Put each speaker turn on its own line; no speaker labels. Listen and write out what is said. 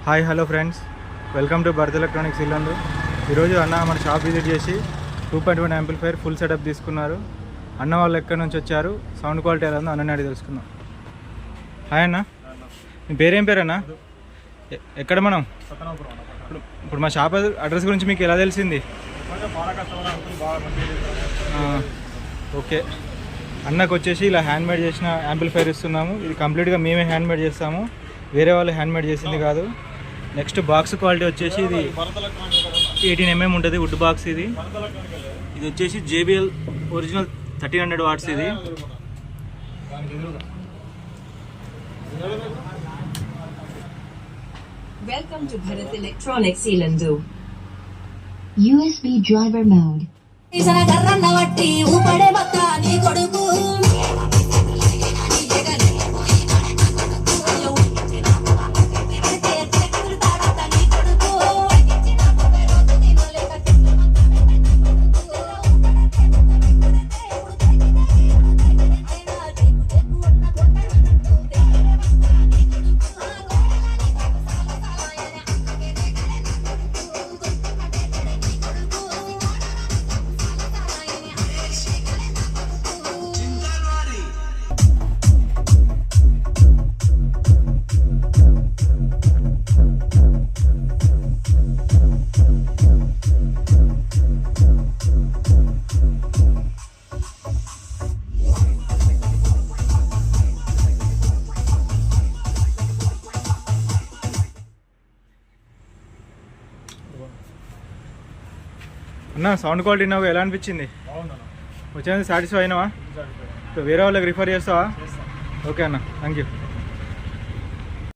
Hi hello friends, welcome to Bharat electronics Yellandu. ఈరోజు అన్న మన షాప్ విజిట్ చేసి 2.1 యాంప్లిఫైర్ ఫుల్ సెటప్ తీసుకున్నారు. అన్న వాళ్ళు ఎక్కడి నుంచి వచ్చారు, సౌండ్ క్వాలిటీ ఎలా ఉందో అన్నని అడిగి తెలుసుకుందాం. హాయ్ అన్న, మీ పేరేం పేరు అన్న? ఎక్కడ మనం ఇప్పుడు మా షాప్ అడ్రస్ గురించి మీకు ఎలా తెలిసింది? ఓకే, అన్నకు వచ్చేసి ఇలా హ్యాండ్మేడ్ చేసిన యాంప్లిఫైర్ ఇస్తున్నాము. ఇది కంప్లీట్గా మేమే హ్యాండ్మేడ్ చేస్తాము, వేరే వాళ్ళు హ్యాండ్మేడ్ చేసింది కాదు. నెక్స్ట్ బాక్స్ క్వాలిటీ వచ్చేసి ఇది 18mm ఉంటుంది, వుడ్ బాక్స్. ఇది వచ్చేసి JBL ఒరిజినల్ 1300 వాట్స్. ఇది
Welcome to Bharat Electronics Ilandu.
USB driver mode.
ఈసన కర్రన్న వట్టి ఊపడే మక్క నీ కొడుకు
అన్న, సౌండ్ క్వాలిటీ నాకు ఎలా అనిపించింది? వచ్చినందుకు సాటిస్ఫై అయినావా? వేరే వాళ్ళకి రిఫర్ చేస్తావా? ఓకే అన్న, థ్యాంక్ యూ.